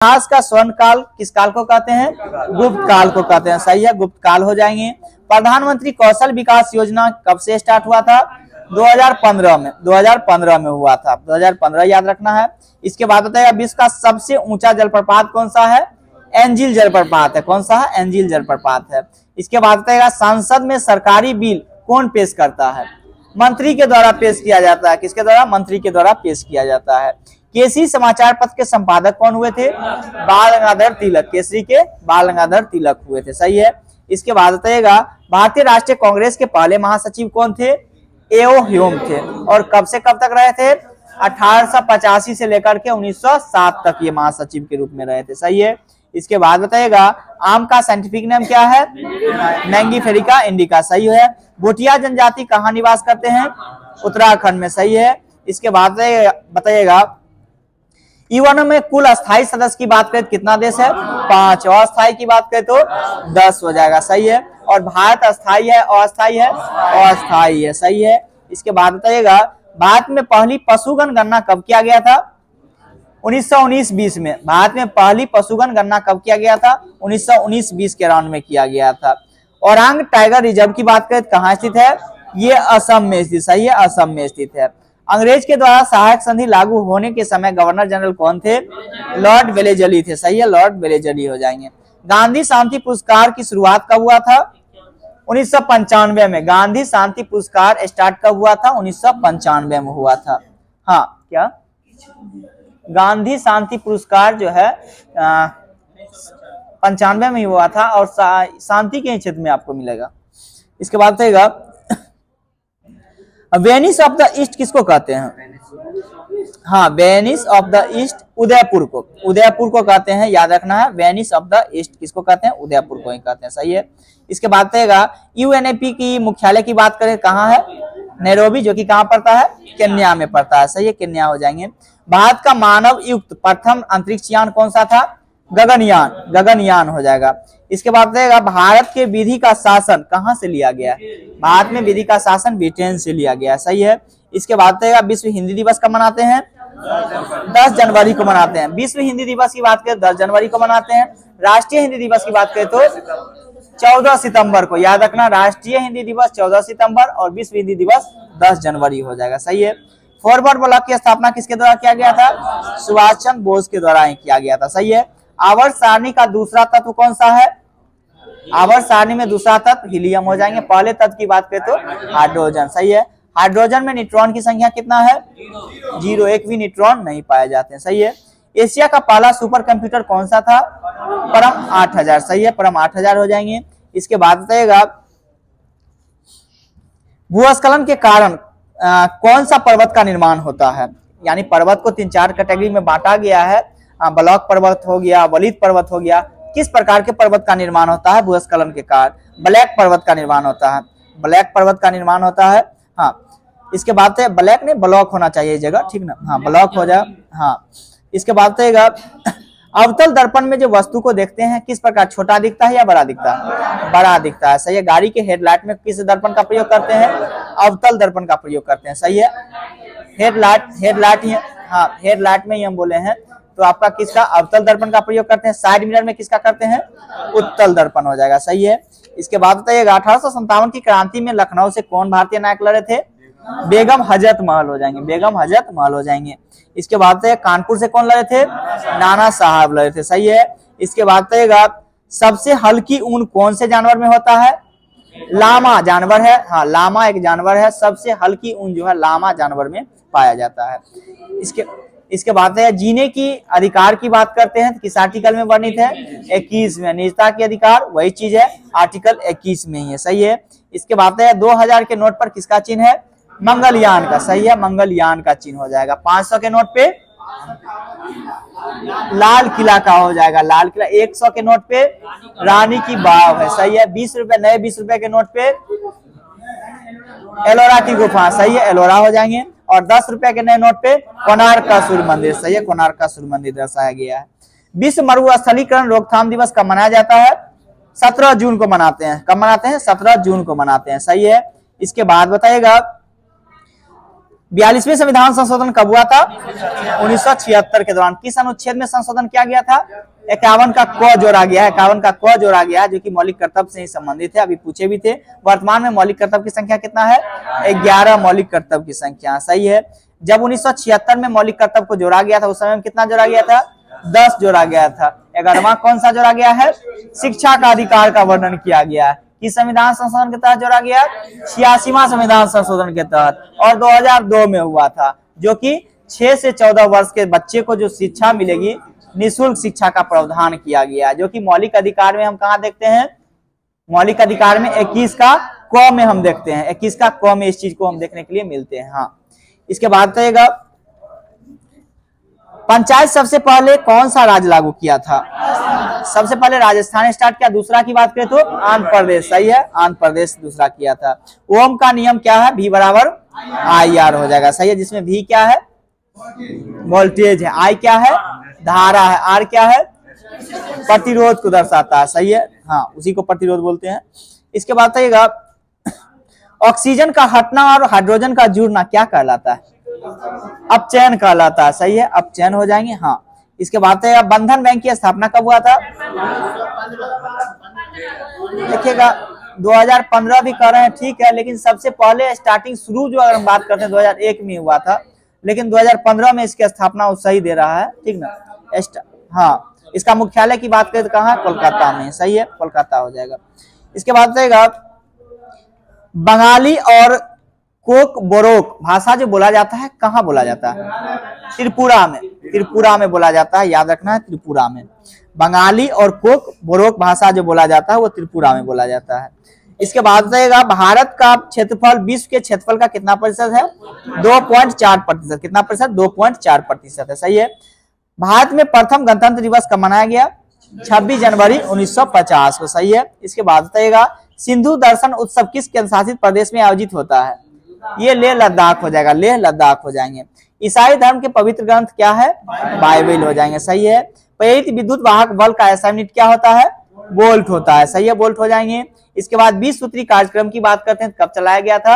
इतिहास का स्वर्ण काल किस काल को कहते हैं? गुप्त काल को कहते हैं। सही है, गुप्त काल हो जाएंगे। प्रधानमंत्री कौशल विकास योजना कब से स्टार्ट हुआ था? 2015 में। 2015 में हुआ था। 2015 याद रखना है। इसके बाद बताइएगा विश्व का सबसे ऊंचा जलप्रपात कौन सा है? एंजिल जलप्रपात है। कौन सा है? एंजिल जलप्रपात है। इसके बाद बताइएगा संसद में सरकारी बिल कौन पेश करता है? मंत्री के द्वारा पेश किया जाता है। किसके द्वारा? मंत्री के द्वारा पेश किया जाता है। केसरी समाचार पत्र के संपादक कौन हुए थे? बाल गंगाधर तिलक। केसरी के बाल गंगाधर तिलक हुए थे। सही है। इसके बाद बताइएगा भारतीय राष्ट्रीय कांग्रेस के पहले महासचिव कौन थे? एओ ह्यूम थे। और कब से कब तक रहे थे? 1885 से लेकर के 1907 तक ये महासचिव के रूप में रहे थे। सही है। इसके बाद बताइएगा आम का साइंटिफिक नेम क्या है? मैंगीफेरिका इंडिका। सही है। भूटिया जनजाति कहाँ निवास करते हैं? उत्तराखंड में। सही है। इसके बाद बताइएगा यूएनओ में कुल अस्थायी सदस्य की बात करें कितना देश है? 5। और अस्थायी की बात करें तो 10 हो जाएगा। सही है। और भारत अस्थायी है, अस्थायी है, अस्थायी है। सही है। इसके बाद बताइएगा भारत में पहली पशुगण गणना कब किया गया था? 1919-20 में। भारत में पहली पशुगण गणना कब किया गया था? 1919-20 के अराउंड में किया गया था। औरांग टाइगर रिजर्व की बात करें कहाँ स्थित है? ये असम में स्थित। सही है, असम में स्थित है। अंग्रेज के द्वारा सहायक संधि लागू होने के समय गवर्नर जनरल कौन थे? लॉर्ड वेलेजली थे। सही है, लॉर्ड वेलेजली हो जाएंगे। गांधी शांति पुरस्कार की शुरुआत कब हुआ था? 1995 में। गांधी शांति पुरस्कार स्टार्ट कब हुआ था? 1995 में हुआ था। हाँ, क्या गांधी शांति पुरस्कार जो है 95 में हुआ था और शांति के क्षेत्र में आपको मिलेगा। इसके बाद बताइएगा वेनिस ऑफ द ईस्ट किसको कहते हैं? हाँ, Venice of the east Udaipur को। उदयपुर को कहते हैं, याद रखना है। वेनिस ऑफ द ईस्ट किसको कहते हैं? उदयपुर को ही कहते हैं। सही है। इसके बाद बताइएगा यूएनएपी की मुख्यालय की बात करें कहाँ है? नैरोबी, जो कि कहाँ पड़ता है? केन्या में पड़ता है। सही है, केन्या हो जाएंगे। भारत का मानव युक्त प्रथम अंतरिक्ष यान कौन सा था? गगनयान। गगनयान हो जाएगा। इसके बाद बताइएगा भारत के विधि का शासन कहाँ से लिया गया है? भारत में विधि का शासन ब्रिटेन से लिया गया है। सही है। इसके बाद बताइएगा विश्व हिंदी दिवस कब मनाते हैं? 10 जनवरी को मनाते हैं। विश्व हिंदी दिवस की बात करें 10 जनवरी को मनाते हैं। राष्ट्रीय हिंदी दिवस की बात करें तो 14 सितंबर को। याद रखना, राष्ट्रीय हिंदी दिवस 14 सितंबर और विश्व हिंदी दिवस 10 जनवरी हो जाएगा। सही है। फॉरवर्ड ब्लॉक की स्थापना किसके द्वारा किया गया था? सुभाष चंद्र बोस के द्वारा ही किया गया था। सही है। आवर्त सारणी का दूसरा तत्व कौन सा है? आवर्त सारणी में दूसरा तत्व हीलियम हो जाएंगे। पहले तत्व की बात करें तो हाइड्रोजन। सही है। हाइड्रोजन में न्यूट्रॉन की संख्या कितना है? 0। एक भी न्यूट्रॉन नहीं पाए जाते हैं। सही है। एशिया का पहला सुपर कंप्यूटर कौन सा था? परम 8000। सही है, परम 8000 हो जाएंगे। इसके बाद बताइएगा भूस्खलन के कारण कौन सा पर्वत का निर्माण होता है? यानी पर्वत को 3-4 कैटेगरी में बांटा गया है। ब्लॉक पर्वत हो गया, वलित पर्वत हो गया। किस प्रकार के पर्वत का निर्माण होता है भूस्खलन के कारण? ब्लैक पर्वत का निर्माण होता है। ब्लैक पर्वत का निर्माण होता है। हाँ, इसके बाद से ब्लैक नहीं, ब्लॉक होना चाहिए जगह, ठीक ना? हाँ, ब्लॉक हो जाए। हाँ, इसके बाद बताइएगा अवतल दर्पण में जो वस्तु को देखते हैं किस प्रकार? छोटा दिखता है या बड़ा दिखता है? बड़ा दिखता है। सही है। गाड़ी के हेडलाइट में किस दर्पण का प्रयोग करते हैं? अवतल दर्पण का प्रयोग करते हैं। सही है। हेडलाइट ही, हाँ, हेडलाइट में ही हम बोले हैं तो आपका किसका? अवतल दर्पण का प्रयोग करते हैं। साइड मिरर में किसका करते हैं? उत्तल दर्पण हो जाएगा। सही है। इसके बाद बताइएगा 1857 की क्रांति में लखनऊ से कौन भारतीय नायक लड़े थे? बेगम हजरत महल हो जाएंगे। बेगम हजरत महल हो जाएंगे। इसके बाद बताइए कानपुर से कौन लड़े थे? नाना साहब लड़े थे। सही है। इसके बाद बताइएगा सबसे हल्की ऊन कौन से जानवर में होता है? लामा जानवर है। हाँ, लामा एक जानवर है। सबसे हल्की ऊन जो है लामा जानवर में पाया जाता है। इसके बाद है जीने की अधिकार की बात करते हैं किस आर्टिकल में वर्णित है? 21 में। निजता के अधिकार वही चीज है, आर्टिकल 21 में ही है। सही है। इसके बाद है 2000 के नोट पर किसका चिन्ह है? मंगलयान का। सही है, मंगलयान का चिन्ह हो जाएगा। 500 के नोट पे लाल किला का हो जाएगा, लाल किला। 100 के नोट पे रानी की बाव है। सही है। 20 रुपए, नए 20 रुपए के नोट पे एलोरा की गुफा। सही है, एलोरा हो जाएंगे। और 10 रुपए के नए नोट पे कोणार्क का सूर्य मंदिर। सही है, कोणार्क का सूर्य मंदिर दर्शाया गया है। विश्व मरुस्थलीकरण रोकथाम दिवस कब मनाया जाता है? 17 जून को मनाते हैं। कब मनाते हैं? 17 जून को मनाते हैं। सही है। इसके बाद बताइएगा 42वें संविधान संशोधन कब हुआ था? 1976 के दौरान। किस अनुच्छेद में संशोधन किया गया था? 51 का क जोड़ा गया है, 51 का क जोड़ा गया है, जो कि मौलिक कर्तव्य से ही संबंधित है। अभी पूछे भी थे। वर्तमान में मौलिक कर्तव्य की संख्या कितना है? 11 मौलिक कर्तव्य की संख्या। सही है। जब 1976 में मौलिक कर्तव्य को जोड़ा गया था, उस समय में कितना जोड़ा गया था? 10 जोड़ा गया था। 11वां कौन सा जोड़ा गया है? शिक्षा का अधिकार का वर्णन किया गया है। किस संविधान संशोधन के तहत जोड़ा गया? 86वां संविधान संशोधन के तहत, और 2002 में हुआ था, जो कि 6 से 14 वर्ष के बच्चे को जो शिक्षा मिलेगी, निःशुल्क शिक्षा का प्रावधान किया गया, जो कि मौलिक अधिकार में हम कहाँ देखते हैं? मौलिक अधिकार में 21 का क में हम देखते हैं। 21 का क में इस चीज को हम देखने के लिए मिलते हैं। हाँ, इसके बाद रहेगा पंचायत सबसे पहले कौन सा राज्य लागू किया था? सबसे पहले राजस्थान स्टार्ट किया। दूसरा की बात करें तो आंध्र प्रदेश। सही है, आंध्र प्रदेश दूसरा किया था। ओम का नियम क्या है? V बराबर IR हो जाएगा। सही है, जिसमें V क्या है? वोल्टेज है, I क्या है? धारा है, R क्या है? प्रतिरोध को दर्शाता है। सही है, हाँ, उसी को प्रतिरोध बोलते हैं। इसके बाद कहिएगा ऑक्सीजन का हटना और हाइड्रोजन का जुड़ना क्या कहलाता है? अपचयन कहलाता है। सही है, अपचयन हो जाएंगे। हाँ, इसके बाद है बंधन बैंक की स्थापना कब हुआ था? देखिएगा 2015 भी कर रहे हैं, ठीक है, लेकिन सबसे पहले स्टार्टिंग शुरू जो अगर हम बात करते हैं 2001 में हुआ था, लेकिन 2015 में इसकी स्थापना वो सही दे रहा है, ठीक ना। हाँ, इसका मुख्यालय की बात करें तो कहाँ? कोलकाता में। सही है, कोलकाता हो जाएगा। इसके बाद रहेगा बंगाली और कोक बोरोक भाषा जो बोला जाता है कहाँ बोला जाता है? त्रिपुरा में। त्रिपुरा में बोला जाता है, याद रखना है, त्रिपुरा में। बंगाली और कोक बोरोक भाषा जो बोला जाता है वो त्रिपुरा में बोला जाता है। इसके बाद रहेगा भारत का क्षेत्रफल विश्व के क्षेत्रफल का कितना प्रतिशत है? 2.4%। कितना प्रतिशत? 2.4% है। सही है। भारत में प्रथम गणतंत्र दिवस कब मनाया गया? 26 जनवरी 1950 को। सही है। इसके बाद रहेगा सिंधु दर्शन उत्सव किस केंद्रशासित प्रदेश में आयोजित होता है? ये लेह लद्दाख हो जाएगा, लेह लद्दाख हो जाएंगे। ईसाई धर्म के पवित्र ग्रंथ क्या है? बाइबल हो जाएंगे। सही है। प्रेरित विद्युत वाहक बल का SI यूनिट क्या होता है? वोल्ट होता है। सही है, वोल्ट हो जाएंगे। इसके बाद 20 सूत्री कार्यक्रम की बात करते हैं, कब चलाया गया था?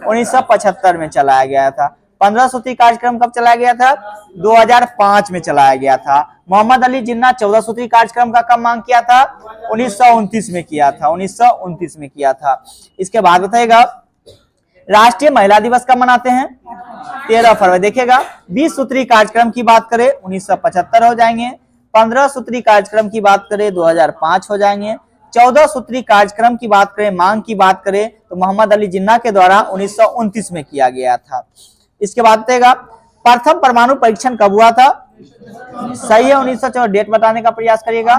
1975 में चलाया गया था। 15 सूत्री कार्यक्रम कब चलाया गया था? 2005 में चलाया गया था। मोहम्मद अली जिन्ना 14 सूत्री कार्यक्रम का कब मांग किया था? 1929 में किया था। 1929 में किया था। इसके बाद बताएगा राष्ट्रीय महिला दिवस कब मनाते हैं? 13 फरवरी। देखिएगा 20 सूत्री कार्यक्रम की बात करें 1975 हो जाएंगे। 15 सूत्री कार्यक्रम की बात करें 2005 हो जाएंगे। 14 सूत्री कार्यक्रम की बात करें, मांग की बात करें तो मोहम्मद अली जिन्ना के द्वारा 1929 में किया गया था। इसके बाद देगा प्रथम परमाणु परीक्षण कब हुआ था? सही है, 1914। डेट बताने का प्रयास करिएगा।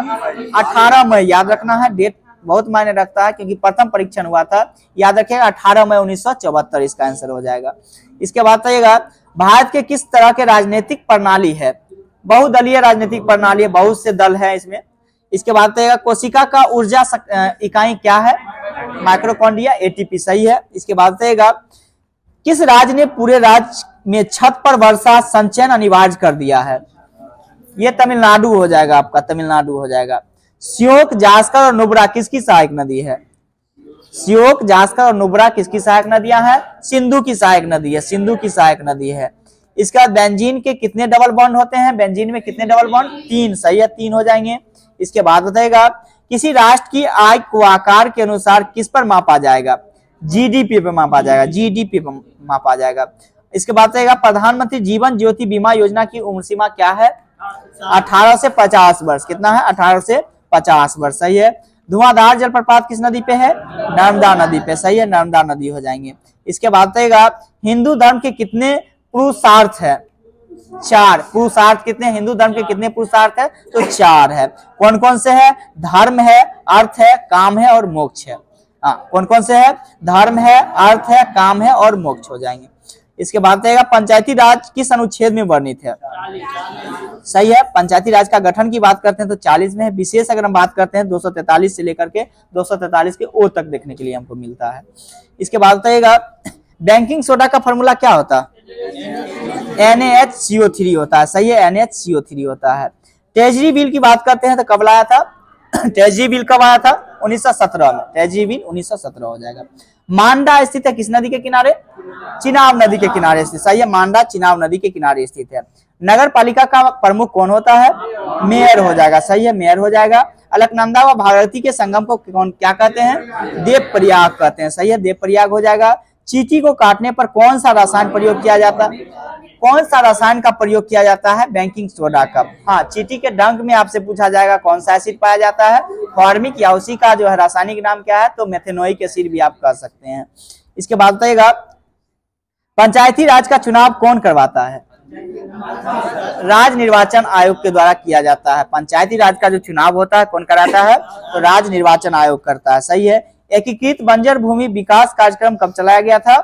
18 मई, याद रखना है, डेट बहुत मायने रखता है क्योंकि प्रथम परीक्षण हुआ था। याद रखिएगा 18 मई 1974 इसका आंसर हो जाएगा। इसके बाद कहिएगा भारत के किस तरह के राजनीतिक प्रणाली है? बहुदलीय राजनीतिक प्रणाली है, बहुत से दल है इसमें। इसके बाद कहिएगा कोशिका का ऊर्जा इकाई क्या है? माइक्रोकॉन्ड्रिया, ATP। सही है। इसके बाद कहिएगा किस राज्य ने पूरे राज्य में छत पर वर्षा संचयन अनिवार्य कर दिया है? ये तमिलनाडु हो जाएगा आपका, तमिलनाडु हो जाएगा। श्योक, जास्कर और नुब्रा किसकी सहायक नदी है? श्योक, जास्कर और नुब्रा किसकी सहायक नदियां हैं? सिंधु की सहायक नदी है, सिंधु की सहायक नदी है। इसके बाद बेंजीन के कितने डबल बॉन्ड होते हैं? बेंजीन में कितने डबल बॉन्ड? 3। सही है, 3 हो जाएंगे। इसके बाद बताएगा किसी राष्ट्र की आय को आकार के अनुसार किस पर मापा जाएगा? GDP पे मापा जाएगा, GDP पे मापा जाएगा। इसके बाद बताएगा प्रधानमंत्री जीवन ज्योति बीमा योजना की उम्र सीमा क्या है? 18 से 50 वर्ष। कितना है? 18 से 50 वर्ष। सही है। धुआंधार जलप्रपात किस नदी पे है? नर्मदा नदी पे। सही है, नर्मदा नदी हो जाएंगे। इसके बाद बताएगा हिंदू धर्म के कितने पुरुषार्थ है? 4 पुरुषार्थ। कितने हिंदू धर्म के कितने पुरुषार्थ है? तो 4 है। कौन कौन से है? धर्म है, अर्थ है, काम है और मोक्ष है। हाँ, कौन कौन से है? धर्म है, अर्थ है, काम है और मोक्ष हो जाएंगे। इसके बाद रहेगा पंचायती राज किस अनुच्छेद में वर्णित है? सही है, पंचायती राज का गठन की बात करते हैं तो 40 में है। विशेष अगर हम बात करते हैं 243 से लेकर के 243 के ओ तक देखने के लिए हमको मिलता है। इसके बाद रहेगा बेकिंग सोडा का फॉर्मूला क्या होता है? NaHCO3 होता है। सही है, NaHCO3 होता है। ट्रेजरी बिल की बात करते हैं तो कब लाया था? ट्रेजरी बिल कब आया था? 1917 में, तेजीविन 1917 हो जाएगा। मांडा स्थित है किस नदी के किनारे? चिनाब नदी के किनारे स्थित, सही है, मांडा चिनाब नदी के किनारे स्थित है। नगर पालिका का प्रमुख कौन होता है? मेयर हो जाएगा, सही है, मेयर हो जाएगा। अलकनंदा व भागीरथी के संगम को कौन क्या कहते हैं? देवप्रयाग कहते हैं, सही है, देवप्रयाग हो जाएगा। चींटी को काटने पर कौन सा रसायन प्रयोग किया जाता है? कौन सा रसायन का प्रयोग किया जाता है? बेकिंग सोडा का। हाँ, चींटी के डंक में आपसे पूछा जाएगा कौन सा एसिड पाया जाता है? फॉर्मिक, या उसी का जो है रासायनिक नाम क्या है? तो मेथेनोइक एसिड भी आप कह सकते हैं। इसके बाद बताइएगा, पंचायती राज का चुनाव कौन करवाता है? राज्य निर्वाचन आयोग के द्वारा किया जाता है। पंचायती राज का जो चुनाव होता है कौन कराता है? तो राज्य निर्वाचन आयोग करता है, सही है। एकीकृत बंजर भूमि विकास कार्यक्रम कब चलाया गया था?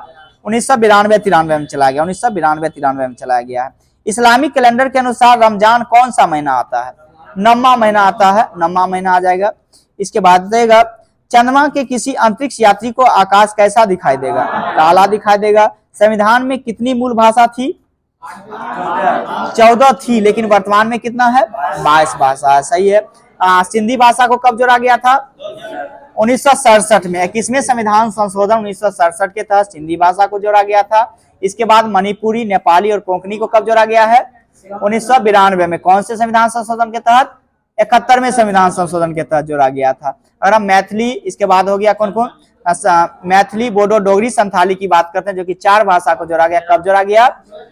1992-93 में चला गया, 1992-93 में चलाया गया है। इस्लामिक कैलेंडर के अनुसार रमजान कौन सा महीना आता है? नम्मा महीना आता है, नम्मा महीना आ जाएगा। इसके बाद देगा, चंद्रमा के किसी अंतरिक्ष यात्री को आकाश कैसा दिखाई देगा? काला दिखाई देगा। संविधान में कितनी मूल भाषा थी? 14 थी, लेकिन वर्तमान में कितना है? 22 भाषा है, सही है। सिंधी भाषा को कब जोड़ा गया था? 1967 में। 21वें संविधान संशोधन 1967 के तहत सिंधी भाषा को जोड़ा गया था। इसके बाद मणिपुरी, नेपाली और कोंकणी को कब जोड़ा गया है? 1992 में। कौन से संविधान संशोधन के तहत? 71वें संविधान संशोधन के तहत जोड़ा गया था। और हम मैथिली, इसके बाद हो गया कौन कौन? मैथिली, बोडो, डोगरी, संथाली की बात करते हैं, जो कि 4 भाषा को जोड़ा गया। कब जोड़ा गया?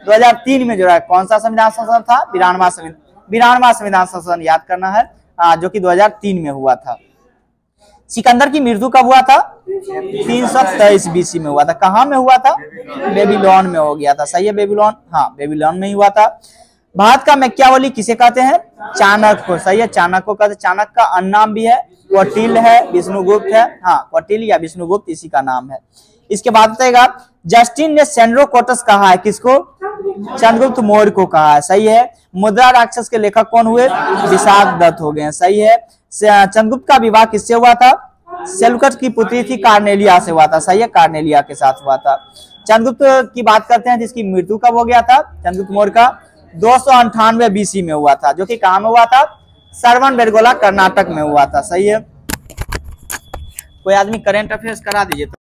2003 में जोड़ा गया। कौन सा संविधान संशोधन था? 92वां संविधान संशोधन याद करना है, जो कि 2003 में हुआ था। सिकंदर की मृत्यु कब हुआ था? 323 BC में हुआ था। कहाँ में हुआ था? बेबीलोन में हो गया था, सही है, बेबीलोन, हाँ, बेबीलोन में ही हुआ था। भारत का मैकियावेली किसे कहते हैं? चाणक्य को, सही है, चाणक्य को कहते हैं। चाणक्य का अन्य नाम भी है, कौटिल्य है, विष्णुगुप्त है, हाँ, कौटिल्य या विष्णुगुप्त इसी का नाम है। इसके बाद बताएगा, जस्टिन ने सेंड्रोकोटस कहा है किसको? चंद्रगुप्त मौर्य को कहा है, सही है। मुद्रा राक्षस के लेखक कौन हुए? विशाखदत्त हो गए, सही है। चंद्रगुप्त का विवाह किससे हुआ था? सेल्यूकस की पुत्री थी कार्नेलिया से हुआ था, सही है, कार्नेलिया के साथ हुआ था। चंद्रगुप्त की बात करते हैं, जिसकी मृत्यु कब हो गया था? चंद्रगुप्त मौर्य का 298 BC में हुआ था, जो कि कहाँ में हुआ था? श्रवणबेलगोला, कर्नाटक में हुआ था, सही है। कोई आदमी करंट अफेयर्स करा दीजिए तो।